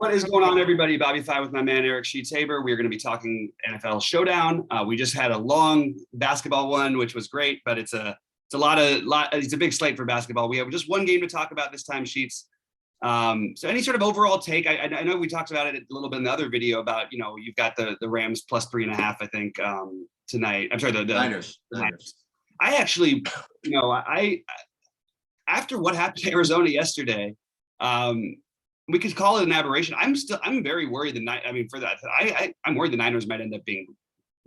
What is going on, everybody? BobbyFi with my man Eric Sheets Haber. We are going to be talking NFL Showdown. We just had a long basketball one, which was great, but it's a big slate for basketball. We have just one game to talk about this time, Sheets. So any sort of overall take? I know we talked about it a little bit in the other video about, you've got the Rams plus 3.5, I think, tonight. I'm sorry, the Niners. I actually, after what happened to Arizona yesterday, we could call it an aberration. I'm very worried I'm worried the Niners might end up being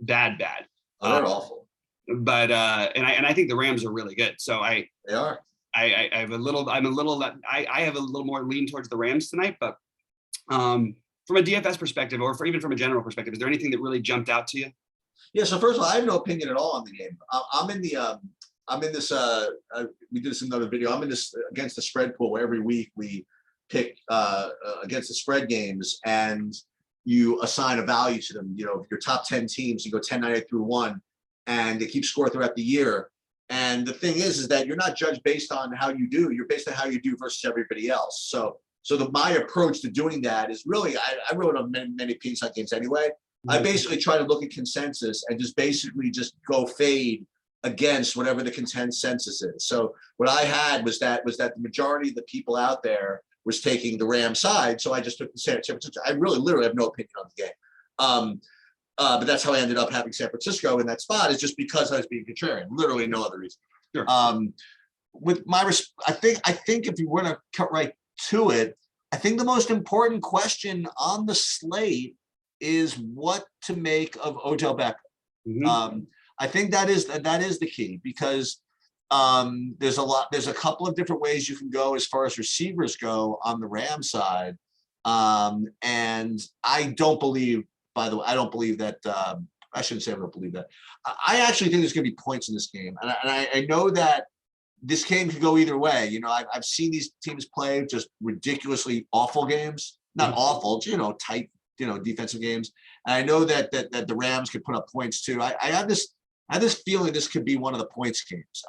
bad. Oh, they're awful. But I think the Rams are really good. So they are. I have a little more lean towards the Rams tonight, but from a DFS perspective, or even from a general perspective, is there anything that really jumped out to you? Yeah. So first of all, I have no opinion at all on the game. We did this in another video. I'm in this against the spread pool where every week we pick against the spread games and you assign a value to them. Your top 10 teams, you go 10-98 through 1, and they keep score throughout the year. And the thing is that you're not judged based on how you do. You're based on how you do versus everybody else. So my approach to doing that is really, I wrote on many pieces on games anyway. I basically try to look at consensus and just go fade against whatever the consensus is. So what I had was that the majority of the people out there was taking the Ram side. So I just took the San Francisco. I literally have no opinion on the game. But that's how I ended up having San Francisco in that spot, is just because I was being contrarian, literally no other reason. Sure. I think if you want to cut right to it, I think the most important question on the slate is what to make of Odell Beckham. Mm-hmm. I think that is the key, because there's a couple of different ways you can go as far as receivers go on the Ram side. And I don't believe, by the way, that I shouldn't say I don't believe that. I actually think there's going to be points in this game. And I know that this game could go either way. I've seen these teams play just ridiculously awful games, not awful, tight, defensive games. And I know that the Rams could put up points too. I have this feeling this could be one of the points games.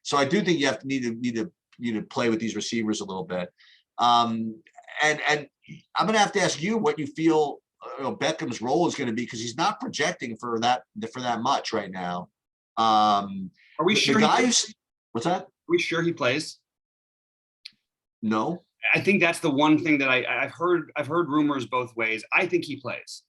So I do think you need to play with these receivers a little bit. And I'm going to have to ask you what you feel Beckham's role is going to be, because he's not projecting for that much right now. Are we sure? What's that? Are we sure he plays? No. I think that's the one thing that I've heard rumors both ways. I think he plays.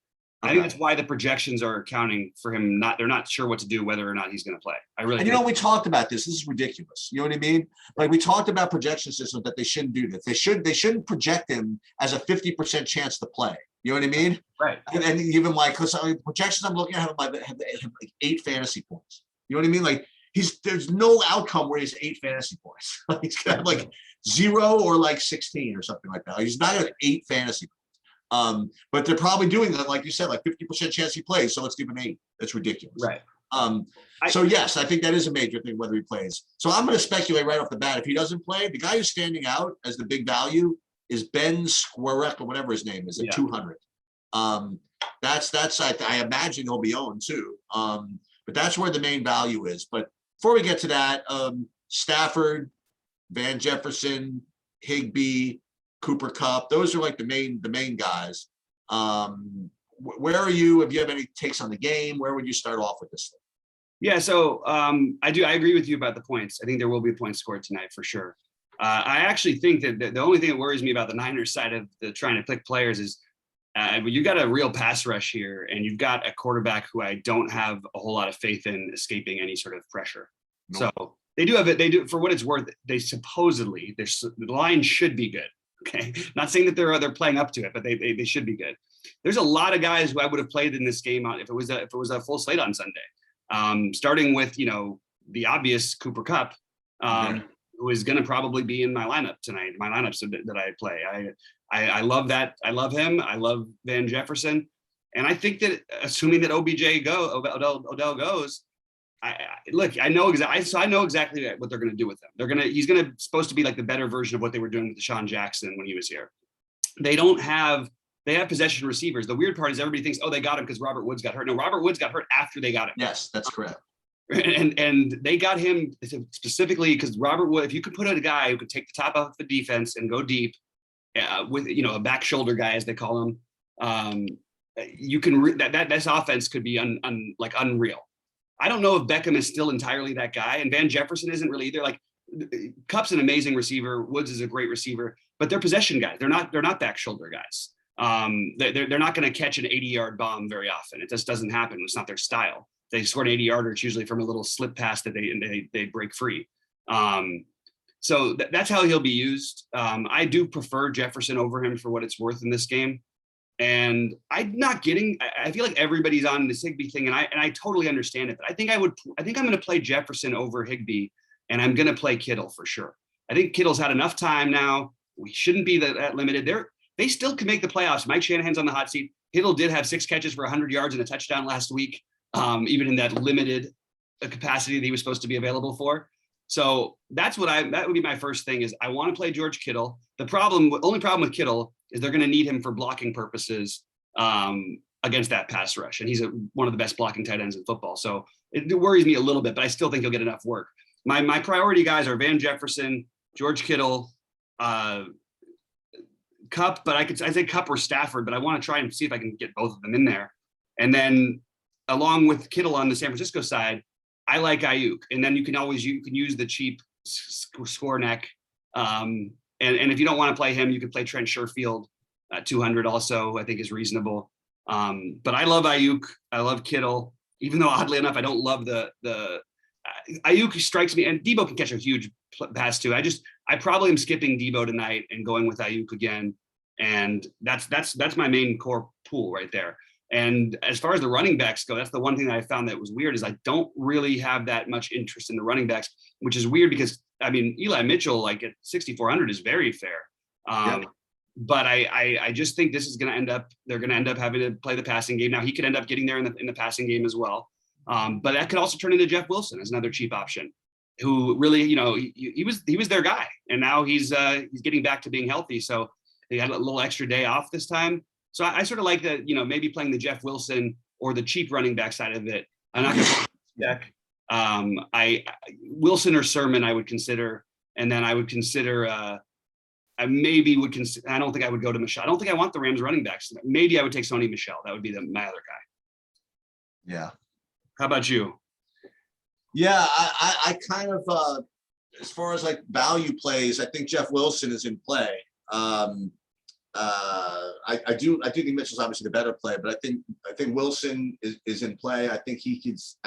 Okay. I think that's why the projections are accounting for him. They're not sure what to do, whether or not he's going to play. I really. And we talked about this. This is ridiculous. You know what I mean? Like, we talked about projection systems that they shouldn't do this. They shouldn't project him as a 50% chance to play. You know what I mean? Right. And even because projections I'm looking at have like 8 fantasy points. You know what I mean? Like, there's no outcome where he's 8 fantasy points. He's got like 0 or like 16 or something like that. He's not at 8 fantasy points. But they're probably doing that, like you said, like 50% chance he plays. So let's give him 8. That's ridiculous. Right. So yes, I think that is a major thing, whether he plays. So I'm going to speculate right off the bat. If he doesn't play, the guy who's standing out as the big value is Ben Squarek, or whatever his name is, at 200. I imagine he'll be owned too. But that's where the main value is. But before we get to that, Stafford, Van Jefferson, Higbee, Cooper Kupp, those are like the main guys. Where are you? If you have any takes on the game, where would you start off with this thing? Yeah, so I agree with you about the points. I think there will be points scored tonight for sure. I actually think that the only thing that worries me about the Niners side of trying to pick players is you got a real pass rush here, and you've got a quarterback who I don't have a whole lot of faith in escaping any sort of pressure. Nope. So they do, for what it's worth, the line should be good. Okay, not saying that they're playing up to it, but they should be good. There's a lot of guys who I would have played in this game if it was a full slate on Sunday. Starting with the obvious Cooper Kupp, who is going to probably be in my lineup tonight. My lineups that I play. I love that. I love him. I love Van Jefferson, and I think that assuming that Odell goes, I know exactly what they're going to do with him. He's supposed to be like the better version of what they were doing with Deshaun Jackson when he was here. They have possession receivers. The weird part is everybody thinks, they got him because Robert Woods got hurt. No, Robert Woods got hurt after they got him. Yes, that's correct. And they got him specifically because Robert Wood, if you could put a guy who could take the top off the defense and go deep with, you know, a back shoulder guy, as they call him, you can that this offense could be like unreal. I don't know if Beckham is still entirely that guy, and Van Jefferson isn't really either. Like, Kupp's an amazing receiver, Woods is a great receiver, but they're possession guys. They're not back shoulder guys. They're not going to catch an 80-yard bomb very often. It just doesn't happen. It's not their style. They score an 80-yarder. It's usually from a little slip pass that they break free. So that's how he'll be used. I do prefer Jefferson over him for what it's worth in this game. And I'm not getting, I feel like everybody's on this Higbee thing, and I totally understand it. But I think I'm going to play Jefferson over Higbee, and I'm going to play Kittle for sure. I think Kittle's had enough time now. We shouldn't be that limited. They still can make the playoffs. Mike Shanahan's on the hot seat. Kittle did have 6 catches for 100 yards and a touchdown last week, even in that limited capacity that he was supposed to be available for. So that would be my first thing, is I want to play George Kittle. Only problem with Kittle is they're going to need him for blocking purposes against that pass rush. And he's one of the best blocking tight ends in football. So it worries me a little bit, but I still think he'll get enough work. My priority guys are Van Jefferson, George Kittle, Kupp, but I say Kupp or Stafford, but I want to try and see if I can get both of them in there. And then along with Kittle on the San Francisco side, I like Ayuk. And then you can use the cheap score neck. And if you don't want to play him, you can play Trent Sherfield at 200 also, I think is reasonable. But I love Ayuk. I love Kittle, even though oddly enough, I don't love the Ayuk strikes me, and Debo can catch a huge pass too. I probably am skipping Debo tonight and going with Ayuk again. And that's my main core pool right there. And as far as the running backs go, that's the one thing that I found that was weird, is I don't really have that much interest in the running backs, which is weird because, I mean, Eli Mitchell, like at 6,400 is very fair. But I just think this is going to they're going to end up having to play the passing game. Now he could end up getting there in the passing game as well. But that could also turn into Jeff Wilson as another cheap option, who really, you know, he was their guy, and now he's getting back to being healthy. So they had a little extra day off this time. So I sort of like that, you know, maybe playing the Jeff Wilson or the cheap running back side of it. I'm not going to deck. Wilson or Sermon I would consider, and then I would consider. I don't think I would go to Michelle. I don't think I want the Rams running backs. Maybe I would take Sony Michel. That would be my other guy. Yeah. How about you? Yeah, I kind of, as far as like value plays, I think Jeff Wilson is in play. I do think Mitchell's obviously the better play, but I think Wilson is in play. I think he's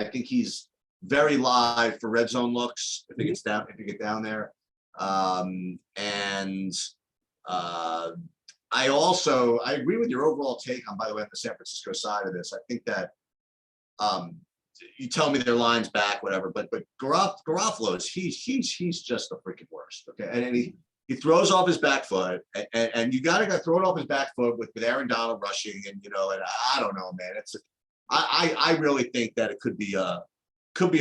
very live for red zone looks. If you get down there. I agree with your overall take on, by the way, on the San Francisco side of this. I think that you tell me their line's back, whatever, but Garoppolo's he's just the freaking worst. Okay. And he throws off his back foot, and you gotta throw it off his back foot with Aaron Donald rushing, and you know, and I don't know, man. I really think that it could be a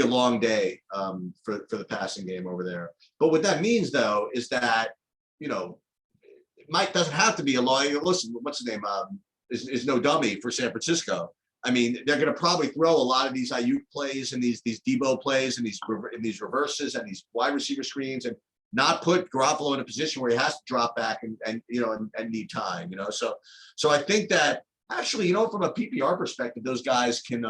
long day for the passing game over there. But what that means though is that, you know, Mike doesn't have to be a long. Listen, what's his name? Is no dummy for San Francisco. I mean, they're going to probably throw a lot of these Ayuk plays and these Debo plays and these reverses and these wide receiver screens, and not put Garoppolo in a position where he has to drop back and you know, and need time, you know. So I think that actually, you know, from a PPR perspective, those guys can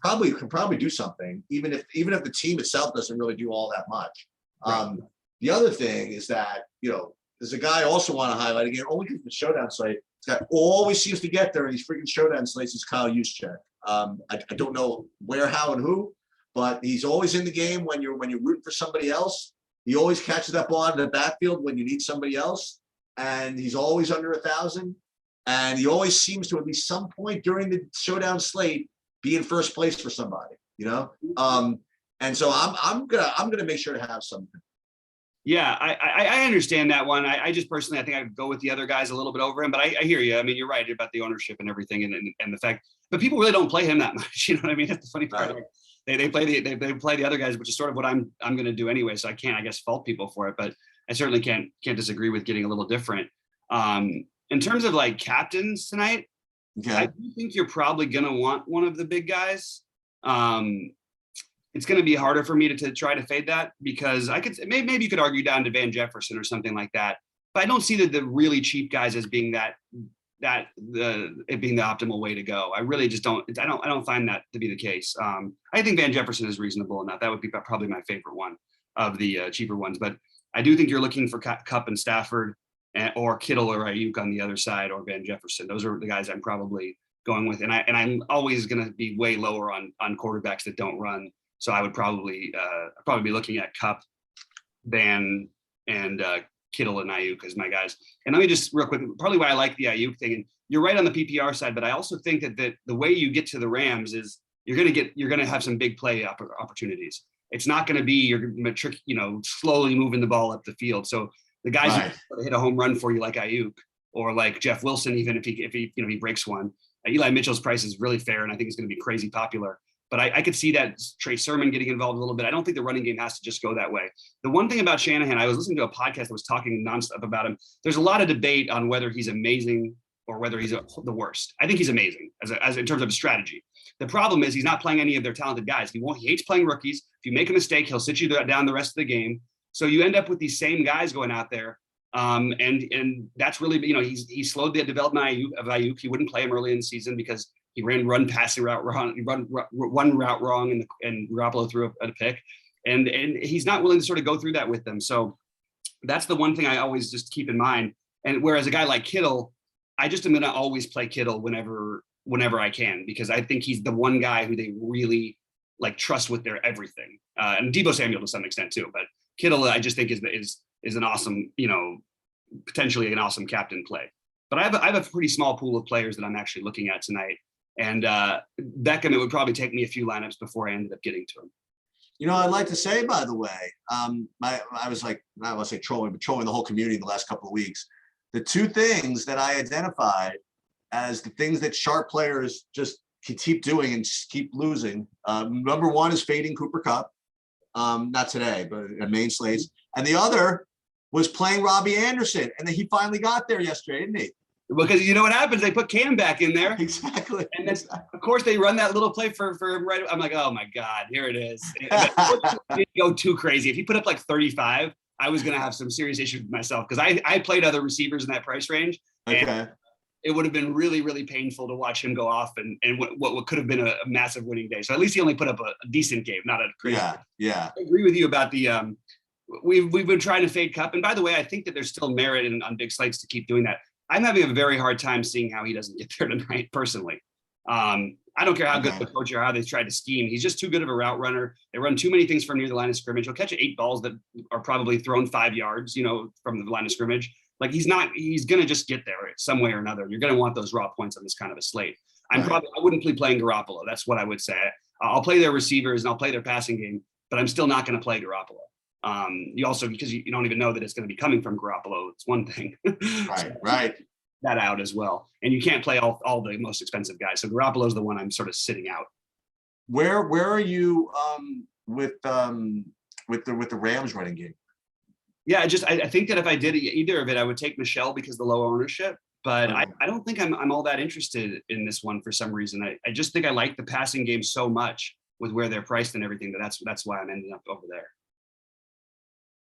probably do something, even if the team itself doesn't really do all that much. Right. The other thing is that, you know, there's a guy I also want to highlight again, only because the Showdown slate. This guy always seems to get there in these freaking Showdown slates, is Kyle Juszczyk. I don't know where, how, and who, but he's always in the game when you're rooting for somebody else. He always catches that ball in the backfield when you need somebody else, and he's always under 1,000. And he always seems to, at least some point during the Showdown slate, be in first place for somebody, you know. And so I'm gonna make sure to have something. Yeah, I understand that one. I just personally, I think I'd go with the other guys a little bit over him, but I hear you. I mean, you're right about the ownership and everything, and the fact, but people really don't play him that much. You know what I mean? That's the funny part. Right. They play the other guys, which is sort of what I'm going to do anyway. So I can't, I guess, fault people for it, but I certainly can't disagree with getting a little different. In terms of like captains tonight, okay. I do think you're probably going to want one of the big guys. It's going to be harder for me to try to fade that, because I could maybe you could argue down to Van Jefferson or something like that. but I don't see the really cheap guys as being it being the optimal way to go. I really just don't. I don't find that to be the case. I think Van Jefferson is reasonable enough. That would be probably my favorite one of the cheaper ones. But I do think you're looking for Kupp and Stafford, or Kittle or Ayuk on the other side, or Van Jefferson. Those are the guys I'm probably going with. And I'm always going to be way lower on quarterbacks that don't run. So I would probably be looking at Kupp, Van, and Kittle and Ayuk as my guys. And let me just real quick, probably why I like the Ayuk thing. And you're right on the PPR side, but I also think that the way you get to the Rams is you're going to have some big play opportunities. It's not going to be you're slowly moving the ball up the field. So the guys who hit a home run for you, like Ayuk or like Jeff Wilson, even if he breaks one. Eli Mitchell's price is really fair, and I think it's going to be crazy popular. But I could see that Trey Sermon getting involved a little bit. I don't think the running game has to just go that way. The one thing about Shanahan, I was listening to a podcast that was talking nonstop about him. There's a lot of debate on whether he's amazing or whether he's the worst. I think he's amazing as in terms of strategy. The problem is he's not playing any of their talented guys. He hates playing rookies. If you make a mistake, he'll sit you down the rest of the game. So you end up with these same guys going out there. And that's really, he slowed the development of Ayuk. He wouldn't play him early in the season because he ran passing route wrong, one route wrong, and Garoppolo threw a pick. And he's not willing to sort of go through that with them. So that's the one thing I always just keep in mind. And whereas a guy like Kittle, I just am going to always play Kittle whenever I can, because I think he's the one guy who they really trust with their everything. And Deebo Samuel to some extent too, but Kittle, I just think is an awesome, potentially an awesome captain play. But I have a pretty small pool of players that I'm actually looking at tonight. And Beckham, it would probably take me a few lineups before I ended up getting to him. I'd like to say, by the way, I was I don't want to say trolling, but trolling the whole community in the last couple of weeks. The two things that I identified as the things that sharp players just keep doing and just keep losing. Number one is fading Cooper Kupp. Not today, but at main slates. And the other was playing Robbie Anderson. And then he finally got there yesterday, didn't he? Because you know what happens? They put Cam back in there. Exactly. And then, of course, they run that little play for right. I'm like, oh my God, here it is. It didn't go too crazy. If he put up 35, I was going to have some serious issues with myself, because I played other receivers in that price range. Okay. It would have been really, really painful to watch him go off and what could have been a massive winning day. So at least he only put up a decent game, not a crazy. Yeah. I agree with you about the we've been trying to fade Kupp. And by the way, I think that there's still merit on big slates to keep doing that. I'm having a very hard time seeing how he doesn't get there tonight, personally. I don't care how good the coach or how they tried to scheme. He's just too good of a route runner. They run too many things from near the line of scrimmage. He'll catch 8 balls that are probably thrown 5 yards, from the line of scrimmage. He's going to just get there some way or another. You're going to want those raw points on this kind of a slate. I wouldn't be playing Garoppolo. That's what I would say. I'll play their receivers and I'll play their passing game, but I'm still not going to play Garoppolo. You also, because you don't even know that it's going to be coming from Garoppolo. It's one thing. Right. That out as well. And you can't play all the most expensive guys. So Garoppolo is the one I'm sort of sitting out. Where are you with the Rams running game? Yeah, I think that if I did either of it, I would take Michelle because of the low ownership. But I don't think I'm all that interested in this one for some reason. I just think I like the passing game so much with where they're priced and everything that's why I'm ending up over there.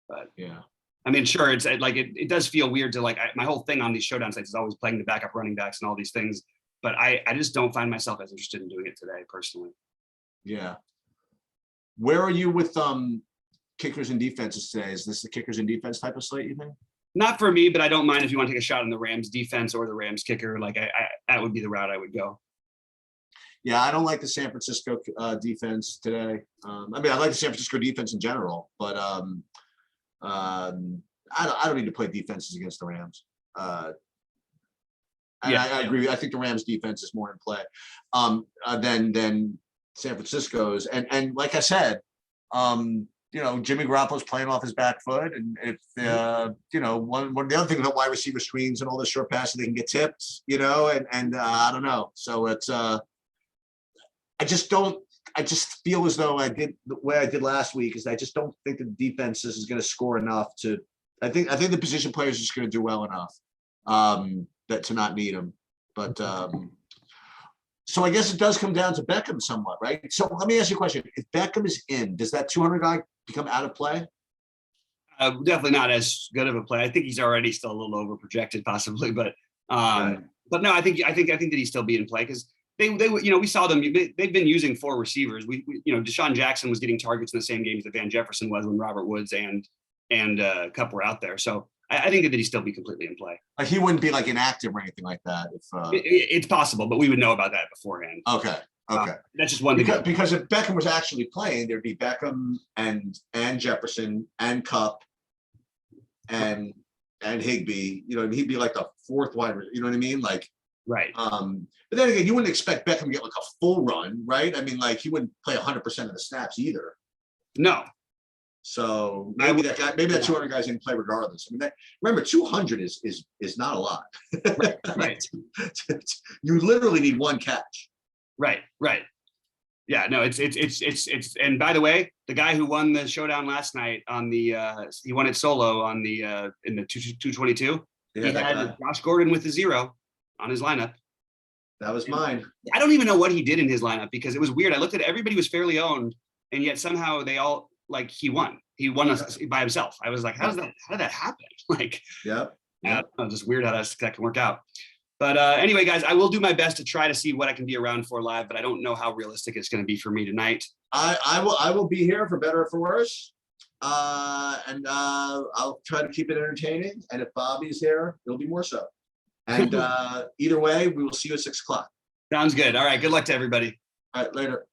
But yeah, I mean, sure, it's it does feel weird to my whole thing on these showdown sites is always playing the backup running backs and all these things. But I just don't find myself as interested in doing it today, personally. Yeah. Where are you with kickers and defenses today? Is this the kickers and defense type of slate, you think? Not for me, but I don't mind if you want to take a shot on the Rams defense or the Rams kicker. That would be the route I would go. Yeah, I don't like the San Francisco defense today. I mean, I like the San Francisco defense in general, but I don't need to play defenses against the Rams. I agree. I think the Rams defense is more in play than San Francisco's. And like I said, Jimmy Garoppolo's playing off his back foot, and if one of the other things about wide receiver screens and all the short passes, they can get tipped, and I don't know. So it's I just feel as though I did the way I did last week is I just don't think the defense is going to score enough to. I think the position players are just going to do well enough that to not need them. But so I guess it does come down to Beckham somewhat, right? So let me ask you a question: if Beckham is in, does that 200 guy become out of play? Definitely not as good of a play. I think he's already still a little over projected, possibly, but Right. but no, I think that he's still be in play because they we saw them. They've been using 4 receivers. Deshaun Jackson was getting targets in the same games that Van Jefferson was when Robert Woods and Kupp were out there. So I think that he'd still be completely in play. Like he wouldn't be like inactive or anything like that. If It's possible, but we would know about that beforehand. okay. That's just one thing. Because if Beckham was actually playing, there'd be Beckham and Jefferson and Kupp and Higbee. He'd be like the 4th wide. You know what I mean? Like, Right. But then again, you wouldn't expect Beckham to get like a full run, right? I mean, like he wouldn't play 100% of the snaps either. No. So maybe that 200 guys didn't play regardless. I mean, remember 200 is not a lot. Right. You literally need 1 catch. Right. Yeah, no, it's and by the way, the guy who won the showdown last night on the he won it solo on the in the 222. Yeah, he had Josh Gordon with the 0 on his lineup. That was mine. I don't even know what he did in his lineup because it was weird. I looked at everybody was fairly owned, and yet somehow they all he won. He won by himself. I was like, how did that happen? Like, yeah, just weird how that can work out. But anyway, guys, I will do my best to try to see what I can be around for live, but I don't know how realistic it's going to be for me tonight. I will be here for better or for worse. And I'll try to keep it entertaining. And if Bobby's here, it'll be more so. And either way, we will see you at 6 o'clock. Sounds good. All right. Good luck to everybody. All right, later.